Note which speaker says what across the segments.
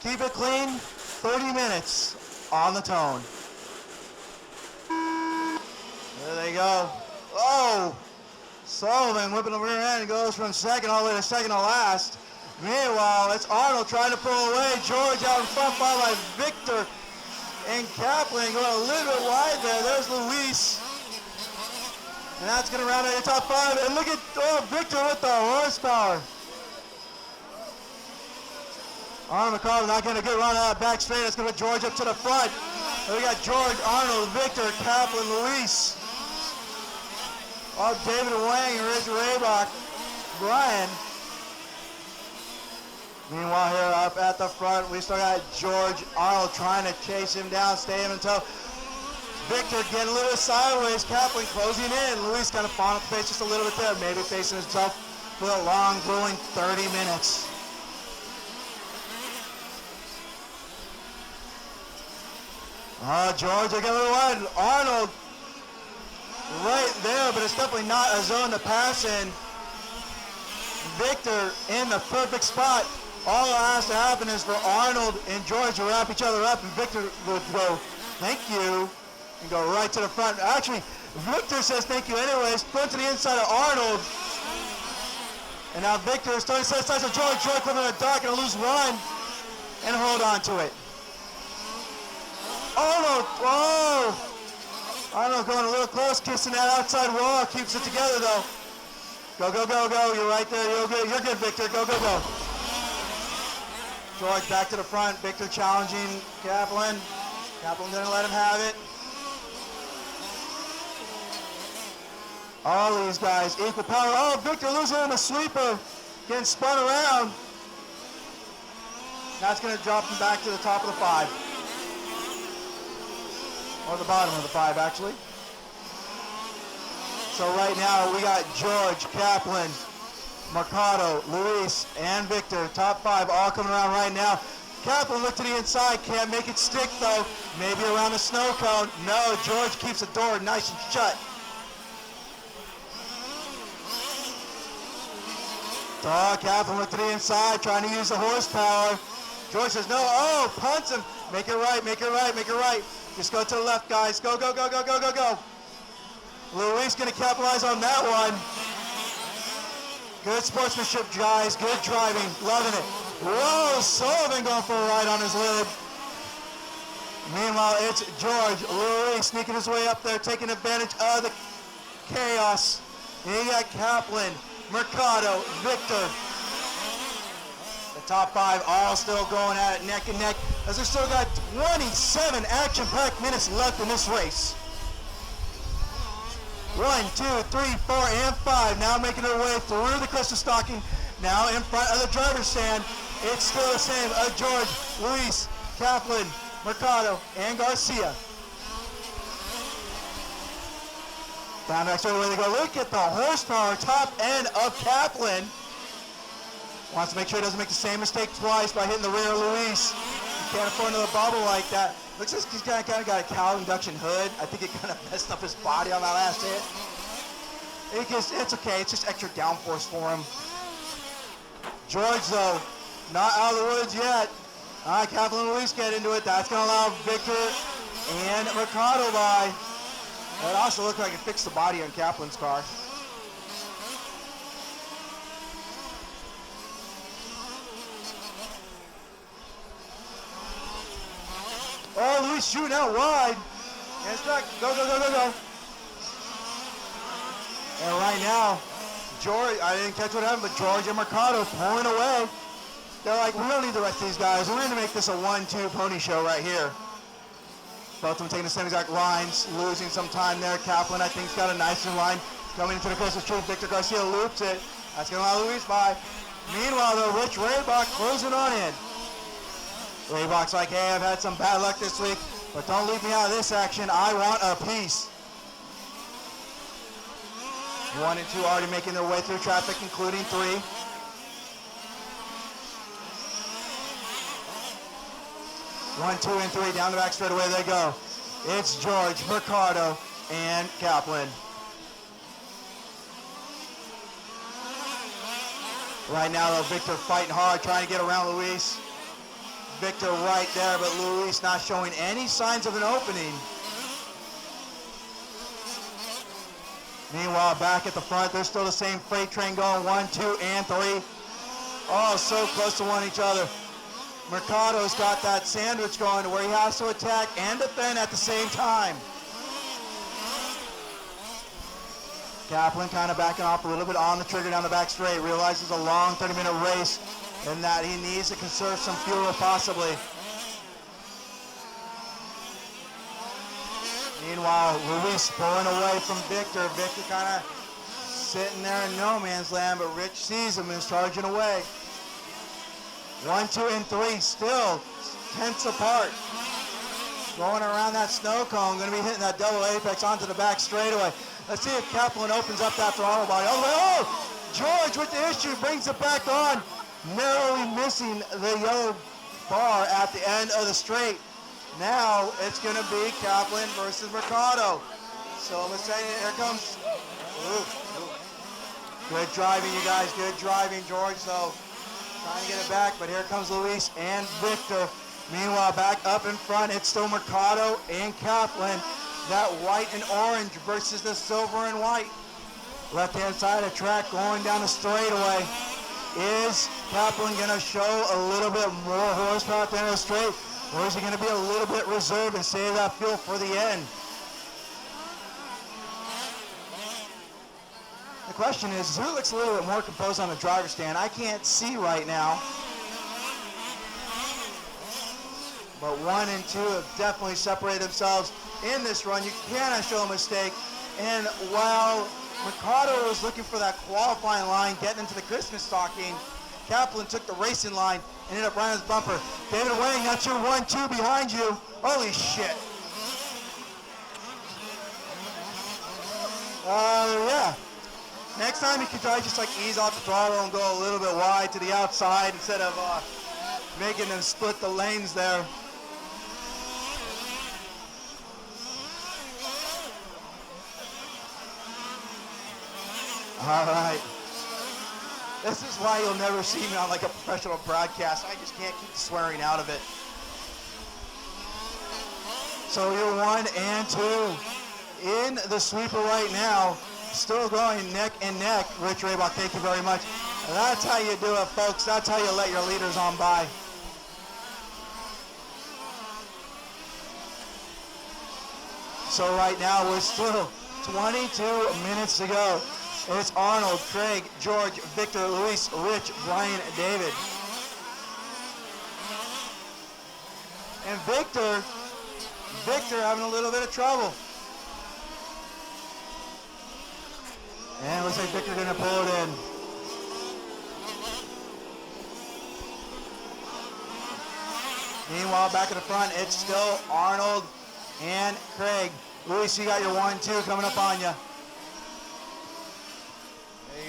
Speaker 1: Keep it clean, 30 minutes on the tone. There they go. Oh, Sullivan whipping the rear end and goes from second all the way to second to last. Meanwhile, it's Arnold trying to pull away. George out in front, followed by Victor and Kaplan going a little bit wide there. There's Luis. And that's going to round out your top five. And look at Victor with the horsepower. Arnold McCarthy not getting a good run out of back straight. That's going to put George up to the front. And we got George, Arnold, Victor, Kaplan, Luis. David Wang and Rich Raybach, Brian. Meanwhile, here up at the front, we still got George Arnold trying to chase him down, stay him in tow. Victor getting a little bit sideways, Kaplan closing in. Luis kind of falling off the pace just a little bit there, maybe facing himself for a long, grueling 30 minutes. George again a little wide. Arnold right there, but it's definitely not a zone to pass in. Victor in the perfect spot. All that has to happen is for Arnold and George to wrap each other up, and Victor would go, thank you, and go right to the front. Actually, Victor says thank you anyways, going to the inside of Arnold. And now Victor is starting to set sides of George. George coming in the dark and a loose run, and hold on to it. Arnold, oh! Arnold going a little close, kissing that outside wall, keeps it together though. Go, go, go, go, you're right there, you're good, Victor, go, go, go. George back to the front, Victor challenging Kaplan. Kaplan didn't let him have it. All these guys, equal power. Oh, Victor losing in a sweeper, getting spun around. That's gonna drop him back to the top of the five. Or the bottom of the five, actually. So right now, we got George, Kaplan, Mercado, Luis, and Victor, top five, all coming around right now. Kaplan look to the inside, can't make it stick though. Maybe around the snow cone. No, George keeps the door nice and shut. Kaplan look to the inside, trying to use the horsepower. George says no, oh, punts him. Make it right, make it right, make it right. Just go to the left, guys. Go, go, go, go, go, go, go. Luis gonna capitalize on that one. Good sportsmanship, guys. Good driving. Loving it. Whoa, Sullivan going for a ride on his lid. Meanwhile, it's George, Luis sneaking his way up there, taking advantage of the chaos. And you got Kaplan, Mercado, Victor. The top five all still going at it neck and neck, as they still got 27 action-packed minutes left in this race. 1, 2, 3, 4, and 5 now making their way through the crystal stocking. Now in front of the driver's stand, it's still the same. George, Luis, Kaplan, Mercado, and Garcia. Down next over where they go. Look at the horsepower top end of Kaplan. Wants to make sure he doesn't make the same mistake twice by hitting the rear of Luis. He can't afford another bubble like that. Looks like he's kind of got a cowl induction hood. I think it kind of messed up his body on that last hit. It's okay, it's just extra downforce for him. George, though, not out of the woods yet. All right, Kaplan and Luis get into it. That's going to allow Victor and Mercado by. It also looked like it fixed the body on Kaplan's car. Oh, Luis shooting out wide. And it's not, go, go, go, go, go. And right now, George, I didn't catch what happened, but George and Mercado pulling away. They're like, we don't need the rest of these guys. We're gonna make this a 1-2 pony show right here. Both of them taking the same exact lines, losing some time there. Kaplan, I think, has got a nicer line. Coming into the closest tree, Victor Garcia loops it. That's gonna allow Luis by. Meanwhile, though, Rich Raybach closing on in. Raybach's like, hey, I've had some bad luck this week, but don't leave me out of this action. I want a piece. 1 and 2 already making their way through traffic, including 3. One, 2, and 3 down the back straight away they go. It's George, Mercado, and Kaplan. Right now, though, Victor fighting hard, trying to get around Luis. Victor right there, but Luis not showing any signs of an opening. Meanwhile, back at the front, there's still the same freight train going, 1, 2, and 3. Oh, so close to one each other. Mercado's got that sandwich going to where he has to attack and defend at the same time. Kaplan kind of backing off a little bit on the trigger down the back straight. Realizes a long 30-minute race and that he needs to conserve some fuel possibly. Meanwhile, Luis pulling away from Victor. Victor kind of sitting there in no man's land, but Rich sees him and is charging away. 1, 2, and 3 still tenths apart. Going around that snow cone, going to be hitting that double apex onto the back straightaway. Let's see if Kaplan opens up that throttle body. Oh, George with the issue, brings it back on. Narrowly missing the yellow bar at the end of the straight. Now it's going to be Kaplan versus Mercado. So let's say here comes. Good driving, you guys. Good driving, George. So trying to get it back, but here comes Luis and Victor. Meanwhile, back up in front, it's still Mercado and Kaplan. That white and orange versus the silver and white. Left-hand side of the track going down the straightaway. Is Kaplan going to show a little bit more horsepower at the end of the straight? Or is he going to be a little bit reserved and save that fuel for the end? The question is, who looks a little bit more composed on the driver's stand? I can't see right now. But 1 and 2 have definitely separated themselves in this run. You cannot show a mistake. And while Mercado was looking for that qualifying line, getting into the Christmas stocking, Kaplan took the racing line and ended up running his bumper. David Wang, that's your 1-2 behind you. Holy shit. Yeah. Next time you can try just like ease off the throttle and go a little bit wide to the outside instead of making them split the lanes there. All right. This is why you'll never see me on like a professional broadcast. I just can't keep the swearing out of it. So you're 1 and 2 in the sweeper right now. Still going neck and neck. Rich Raybach, thank you very much. That's how you do it, folks. That's how you let your leaders on by. So right now we're still 22 minutes to go. It's Arnold, Craig, George, Victor, Luis, Rich, Brian, David. And Victor having a little bit of trouble. And it looks like Victor gonna pull it in. Meanwhile, back at the front, it's still Arnold and Craig. Luis, you got your 1-2 coming up on you.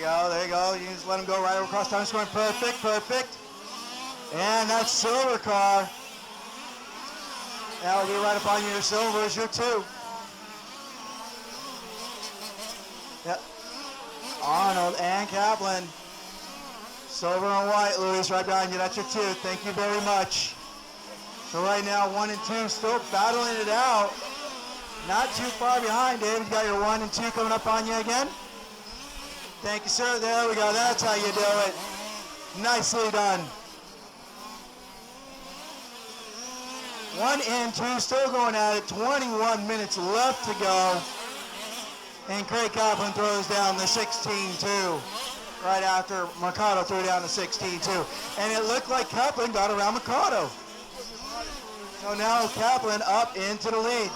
Speaker 1: There you go. You just let him go right across town scoring. Perfect. And that silver car. That'll be right up on you. Your silver is your 2. Yep. Arnold and Kaplan. Silver and white, Luis, right behind you. That's your 2. Thank you very much. So right now, 1 and 2 still battling it out. Not too far behind, David. You got your 1 and 2 coming up on you again. Thank you, sir. There we go. That's how you do it. Nicely done. 1 and 2 still going at it. 21 minutes left to go. And Craig Kaplan throws down the 16-2 right after Mercado threw down the 16-2. And it looked like Kaplan got around Mercado. So now Kaplan up into the lead.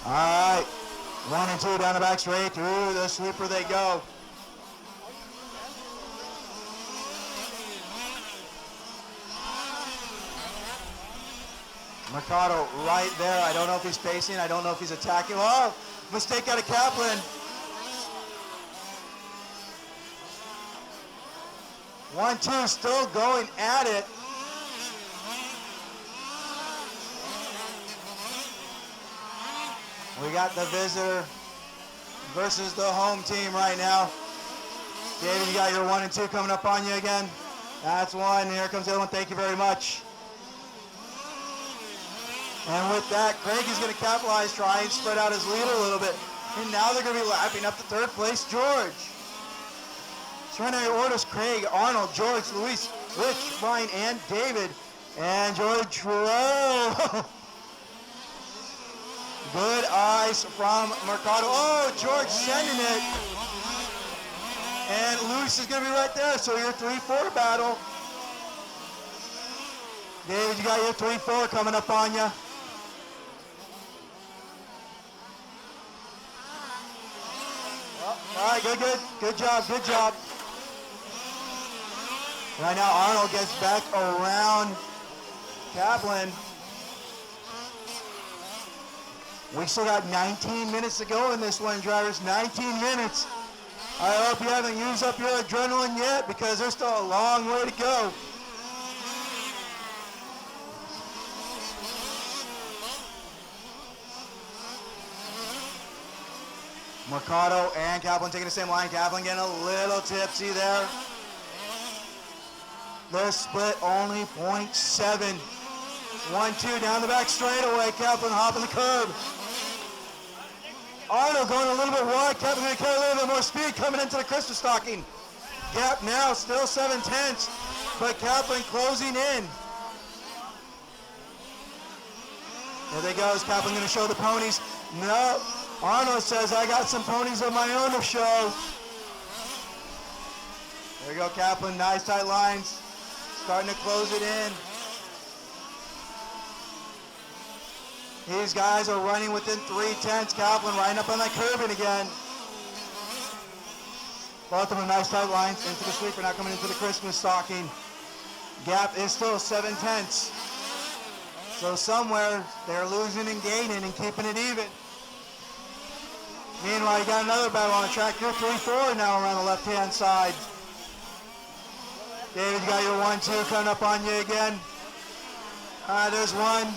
Speaker 1: All right, 1 and 2 down the back straight, through the sweeper they go. Mercado right there. I don't know if he's pacing. I don't know if he's attacking. Oh, mistake out of Kaplan. 1-2 still going at it. We got the visitor versus the home team right now. David, you got your 1 and 2 coming up on you again. That's one. Here comes the other one. Thank you very much. And with that, Craig is going to capitalize, try and spread out his lead a little bit. And now they're going to be lapping up to third place, George. Surrendering your orders, Craig, Arnold, George, Luis, Rich, Brian, and David. And George, whoa. Good eyes from Mercado. Oh, George sending it. And Luis is going to be right there. So your 3-4 battle. David, you got your 3-4 coming up on you. All right, good job. Right now, Arnold gets back around Kaplan. We still got 19 minutes to go in this one, drivers. 19 minutes. I hope you haven't used up your adrenaline yet, because there's still a long way to go. Mercado and Kaplan taking the same line. Kaplan getting a little tipsy there. The split only 0.7. 1-2 down the back straightaway. Kaplan hopping the curb. Arnold going a little bit wide. Kaplan going to carry a little bit more speed coming into the Christmas stocking. Gap now still 7/10, but Kaplan closing in. There they go. Is Kaplan going to show the ponies? No. Arnold says, I got some ponies of my own to show. There you go, Kaplan. Nice tight lines. Starting to close it in. These guys are running within 3/10. Kaplan riding up on that curbing again. Both of them nice tight lines into the sweeper, now coming into the Christmas stocking. Gap is still 7/10. So somewhere they're losing and gaining and keeping it even. Meanwhile, you got another battle on the track. You're 3-4 now around the left-hand side. David, you got your 1-2 coming up on you again. There's 1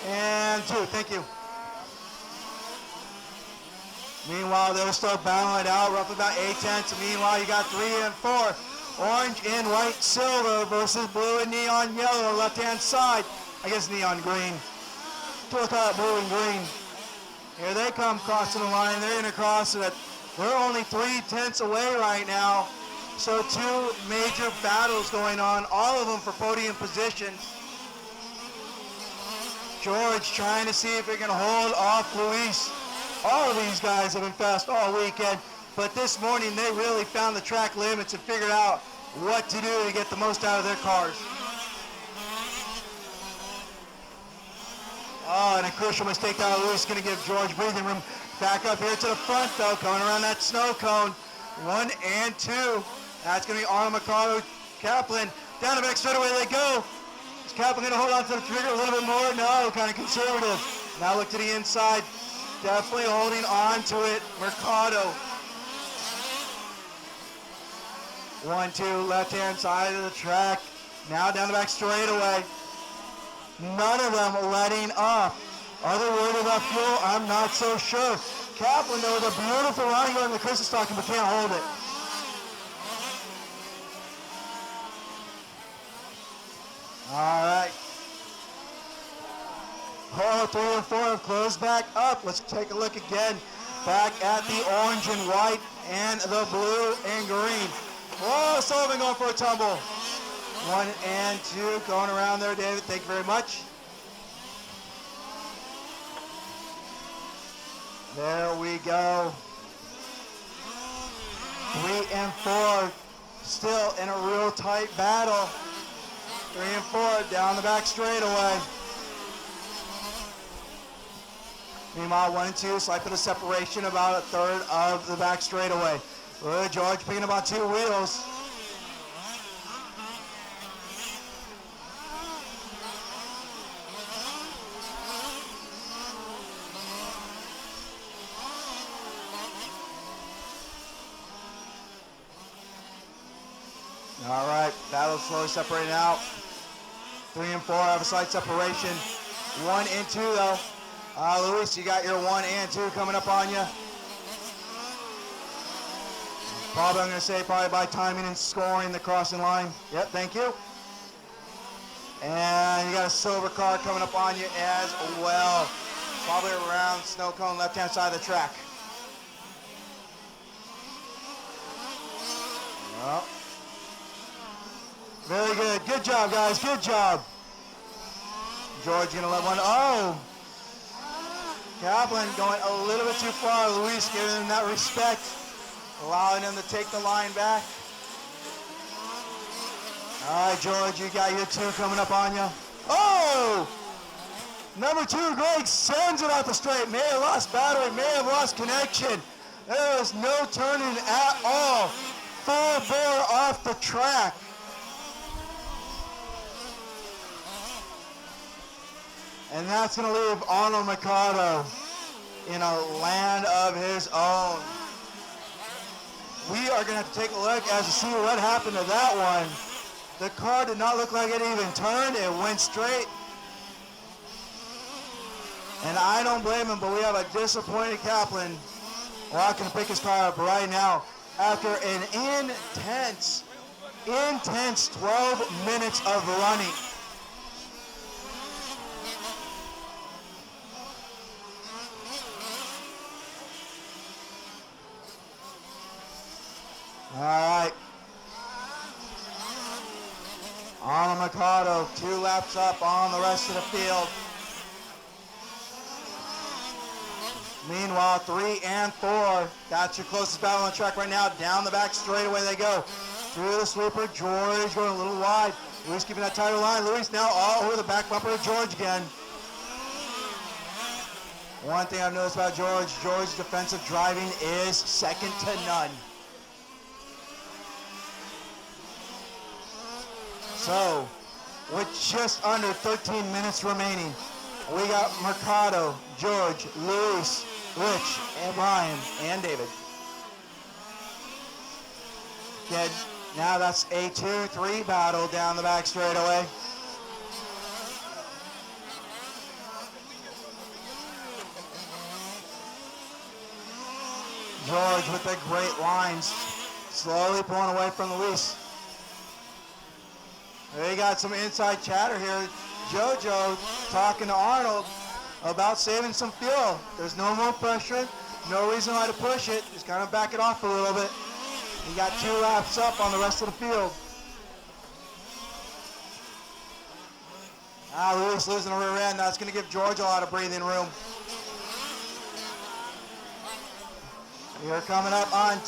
Speaker 1: and 2. Thank you. Meanwhile, they're still battling it out, roughly about 8/10. Meanwhile, you got 3 and 4. Orange and white silver versus blue and neon yellow, left-hand side. I guess neon green. We'll call it blue and green. Here they come crossing the line. They're going to cross it. They're only 3/10 away right now. So 2 major battles going on, all of them for podium position. George trying to see if he can hold off Luis. All of these guys have been fast all weekend, but this morning they really found the track limits and figured out what to do to get the most out of their cars. Oh, and a crucial mistake out of Luis, going to give George breathing room. Back up here to the front, though, coming around that snow cone. 1 and 2. That's going to be Arnold, Mercado, Kaplan. Down the back straightaway they go. Is Kaplan going to hold on to the trigger a little bit more? No, kind of conservative. Now look to the inside. Definitely holding on to it. Mercado. 1-2, left-hand side of the track. Now down the back straightaway. None of them letting up. Are they worried about fuel? I'm not so sure. Kaplan, though, with a beautiful line going in the Christmas stocking, but can't hold it. All right. Oh, 3 and 4 have closed back up. Let's take a look again. Back at the orange and white and the blue and green. Whoa, Sullivan going for a tumble. 1 and 2 going around there, David. Thank you very much. There we go. 3 and 4 still in a real tight battle. 3 and 4 down the back straightaway. Meanwhile, 1 and 2, slight bit of separation, about 1/3 of the back straightaway. Good, George picking about 2 wheels. All right, battle slowly separating out. 3 and 4 have a slight separation. 1 and 2 though. Luis, you got your 1 and 2 coming up on you. Probably, I'm going to say, probably by timing and scoring the crossing line. Yep, thank you. And you got a silver car coming up on you as well. Probably around snow cone, left-hand side of the track. Well, very good. Good job, guys. Good job. George going to let one. Oh! Kaplan going a little bit too far. Luis giving him that respect, allowing him to take the line back. All right, George, you got your two coming up on you. Oh! Number 2, Greg sends it off the straight. May have lost battery, may have lost connection. There was no turning at all. Full bore off the track. And that's going to leave Arnold Mercado in a land of his own. We are going to have to take a look as to see what happened to that one. The car did not look like it even turned. It went straight. And I don't blame him, but we have a disappointed Kaplan walking to pick his car up right now after an intense 12 minutes of running. All right. Arnold Mercado, 2 laps up on the rest of the field. Meanwhile, 3 and 4, that's your closest battle on the track right now. Down the back straightaway they go. Through the sweeper, George going a little wide. Luis keeping that tighter line. Luis now all over the back bumper of George again. One thing I've noticed about George's defensive driving is second to none. So, with just under 13 minutes remaining, we got Mercado, George, Luis, Rich, and Brian, and David. Good. Now that's a 2-3 battle down the back straightaway. George with the great lines, slowly pulling away from Luis. They got some inside chatter here. JoJo talking to Arnold about saving some fuel. There's no more pressure, no reason why to push it. Just kind of back it off a little bit. You got 2 laps up on the rest of the field. Luis losing the rear end. That's going to give George a lot of breathing room. You're coming up on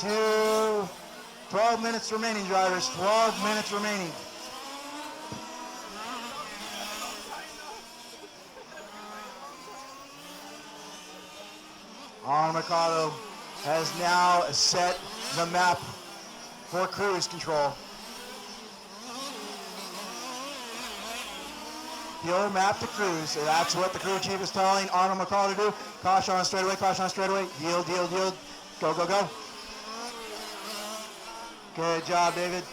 Speaker 1: 12 minutes remaining, drivers. 12 minutes remaining. Arnold Mercado has now set the map for cruise control. Fuel map to cruise. That's what the crew chief is telling Arnold Mercado to do. Caution on straightaway, caution on straightaway. Yield, yield, yield. Go, go, go. Good job, David.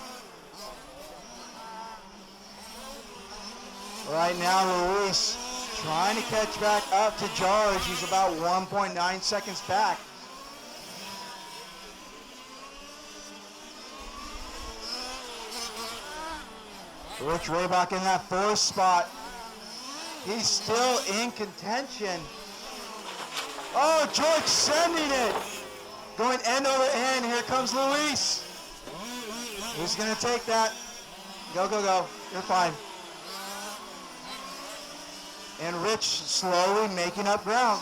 Speaker 1: Right now, Luis trying to catch back up to George. He's about 1.9 seconds back. Rich Raybach in that 4th spot. He's still in contention. Oh, George sending it. Going end over end. Here comes Luis. Who's going to take that? Go, go, go. You're fine. And Rich slowly making up ground.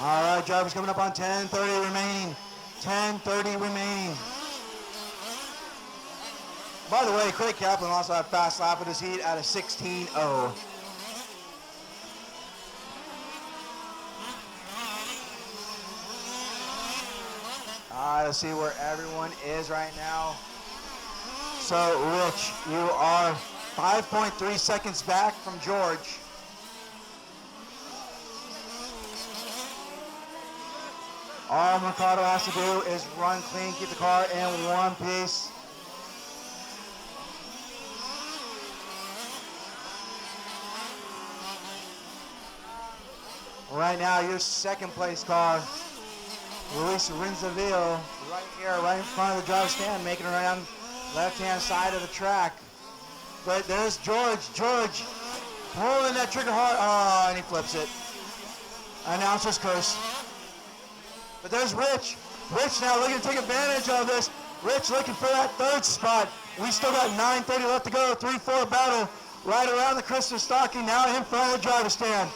Speaker 1: All right, drivers coming up on 10:30 remaining. 10:30 remaining. By the way, Craig Kaplan also had a fast lap with his heat at a 16.0. All right, let's see where everyone is right now. So, Rich, you are 5.3 seconds back from George. All Mercado has to do is run clean, keep the car in one piece. Right now, your second place car, Luis Renzaville, right here, right in front of the driver's stand, making it around left-hand side of the track. But there's George. George pulling that trigger hard. Oh, and he flips it. Announcer's curse. But there's Rich. Rich now looking to take advantage of this. Rich looking for that third spot. We still got 9:30 left to go. 3-4 battle right around the Christmas stocking, now in front of the driver's stand.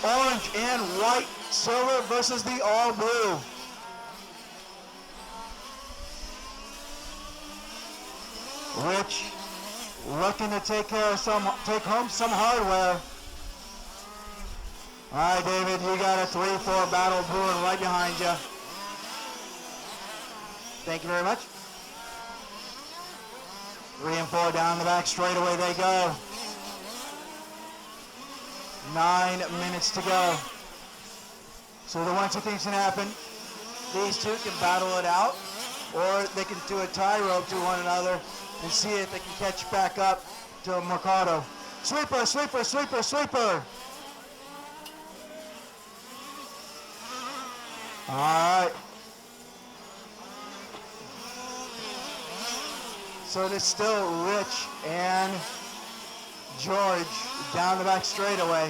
Speaker 1: Orange and white, silver versus the all blue. Rich looking to take home some hardware. All right, David, you got a 3-4 battle brewing right behind you. Thank you very much. 3 and 4 down the back straightaway they go. 9 minutes to go. So the 1-2 things can happen. These two can battle it out, or they can do a tie rope to one another and see if they can catch back up to Mercado. Sweeper, sweeper, sweeper, sweeper. All right. So it's still Rich and George down the back straightaway.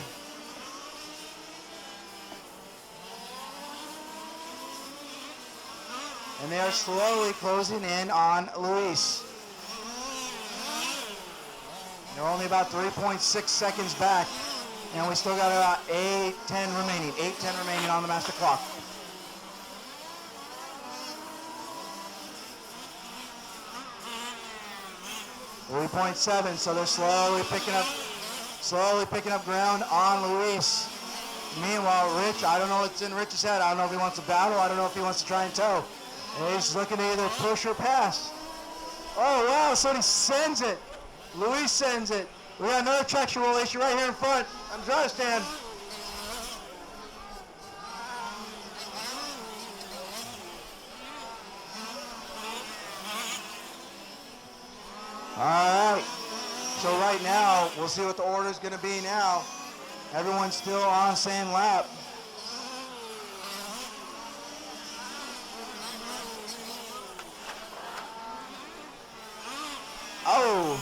Speaker 1: And they are slowly closing in on Luis. They're only about 3.6 seconds back, and we still got about 8:10 remaining. 8:10 remaining on the master clock. .7, so they're slowly picking up ground on Luis. Meanwhile, Rich, I don't know what's in Rich's head. I don't know if he wants to battle. I don't know if he wants to try and tow. And he's looking to either push or pass. Oh, wow, so he sends it. Luis sends it. We got another traction roll issue right here in front on the driver's stand. All right, so right now, we'll see what the order is going to be now. Everyone's still on the same lap. Oh,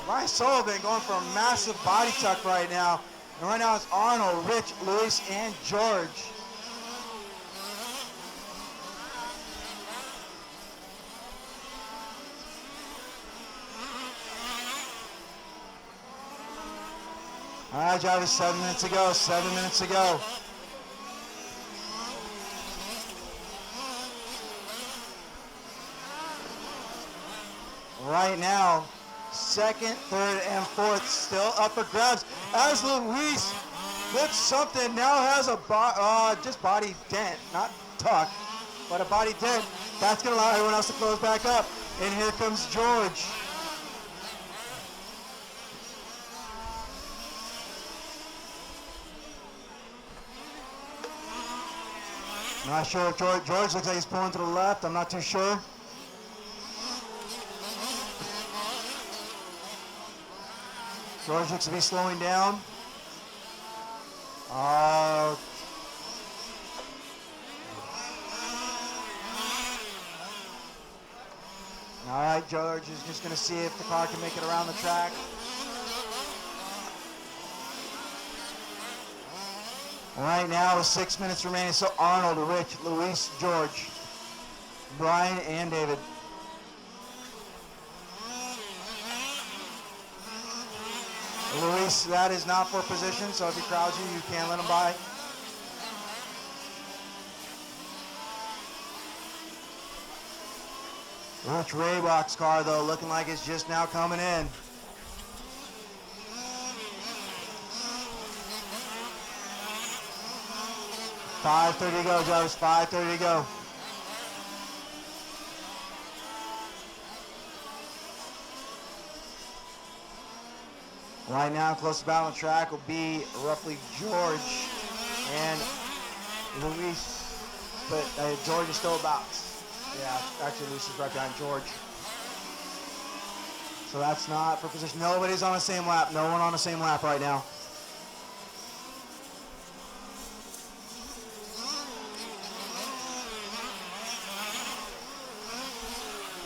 Speaker 1: Ryan Sullivan going for a massive body tuck right now. And right now it's Arnold, Rich, Luis, and George. All right, drivers, 7 minutes to go, 7 minutes to go. Right now, second, third, and fourth still up for grabs as Luis flips something, now has a just body dent, not tuck, but a body dent. That's going to allow everyone else to close back up. And here comes George. Not sure if George looks like he's pulling to the left. I'm not too sure. George looks to be slowing down. All right, George is just going to see if the car can make it around the track. Right now with 6 minutes remaining, so Arnold, Rich, Luis, George, Brian, and David. Luis, that is not for position, so if he crowds you, you can't let him by. Rich Raybach's car, though, looking like it's just now coming in. .530 to go, Joe. 5:30 to go. Right now, close to battle on track will be roughly George and Luis, but George is still about. Yeah, actually, Luis is right behind George. So that's not for position. Nobody's on the same lap. No one on the same lap right now.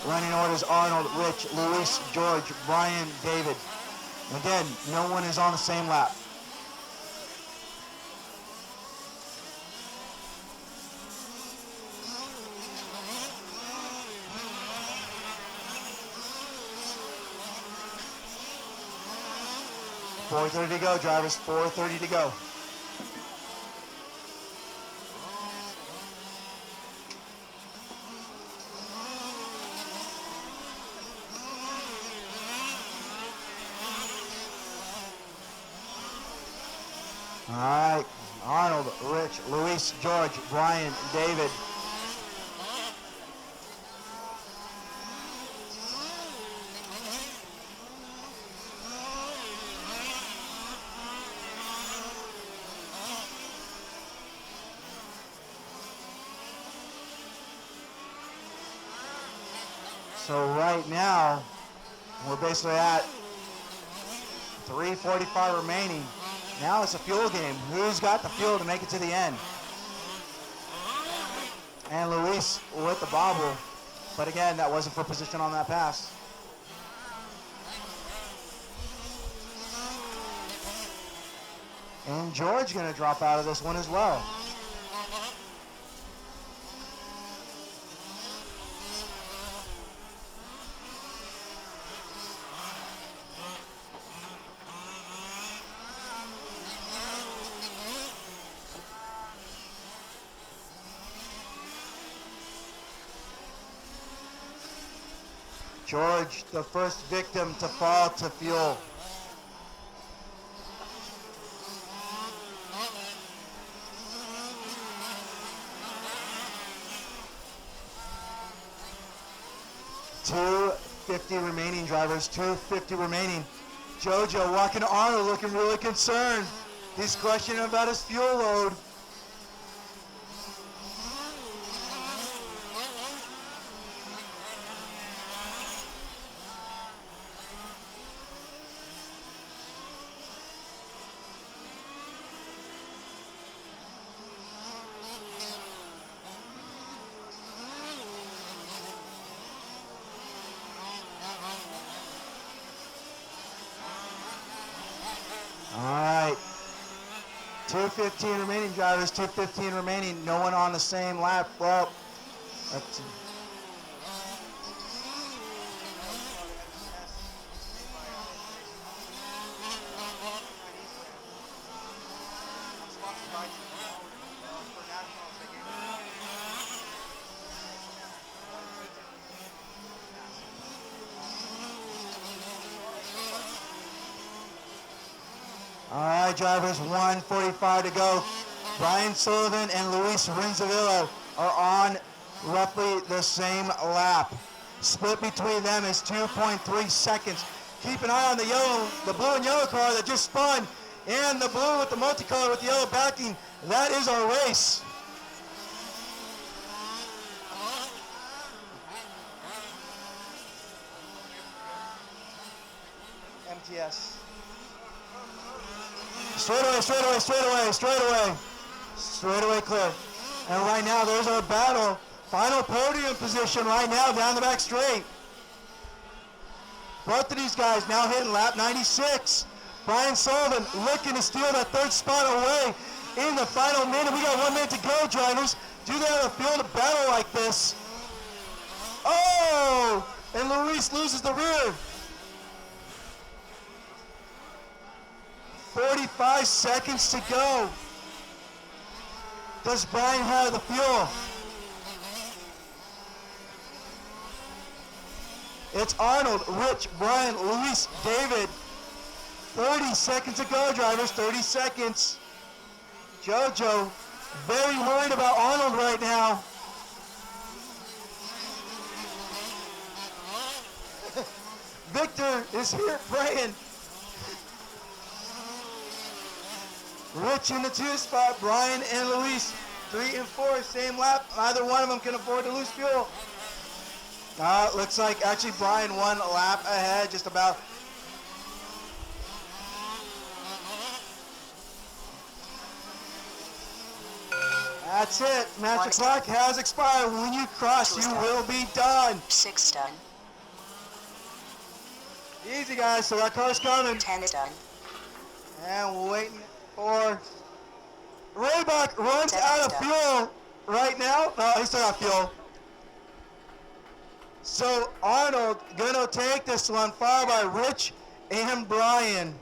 Speaker 1: Running orders: Arnold, Rich, Luis, George, Brian, David. Again, no one is on the same lap. .430 to go, drivers. 4:30 to go. All right, Arnold, Rich, Luis, George, Brian, David. So right now, we're basically at 3:45 remaining. Now it's a fuel game. Who's got the fuel to make it to the end? And Luis with the bobble. But again, that wasn't for position on that pass. And George gonna drop out of this one as well. George, the first victim to fall to fuel. .250 remaining, drivers. .250 remaining. Jojo walking to Arnold, looking really concerned. He's questioning about his fuel load. All right, 2:15 remaining, drivers. 2:15 remaining. No one on the same lap. Well, let's see. All right, drivers, 1:45 to go. Brian Sullivan and Luis Renzavilla are on roughly the same lap. Split between them is 2.3 seconds. Keep an eye on the blue and yellow car that just spun, and the blue with the multicolor with the yellow backing. That is our race. MTS. Straightaway clear. And right now, there's our battle. Final podium position right now down the back straight. Both of these guys now hitting lap 96. Brian Sullivan looking to steal that third spot away in the final minute. We got 1 minute to go, drivers. Do they have a field of battle like this? Oh! And Luis loses the rear. 45 seconds to go. Does Brian have the fuel? It's Arnold, Rich, Brian, Luis, David. 30 seconds to go, drivers, 30 seconds. Jojo, very worried about Arnold right now. Victor is here praying. Rich in the 2 spot, Brian and Luis, 3 and 4, same lap. Neither one of them can afford to lose fuel. Looks like actually Brian 1 lap ahead, just about. That's it. Magic clock has expired. When you cross, you will be done.
Speaker 2: 6 done.
Speaker 1: Easy, guys. So that car's coming.
Speaker 2: 10 is done.
Speaker 1: And we're waiting for... Raybuck runs
Speaker 2: 7
Speaker 1: out
Speaker 2: is
Speaker 1: of
Speaker 2: done.
Speaker 1: fuel right now. No, he's still got fuel. So Arnold gonna take this one, followed by Rich and Brian.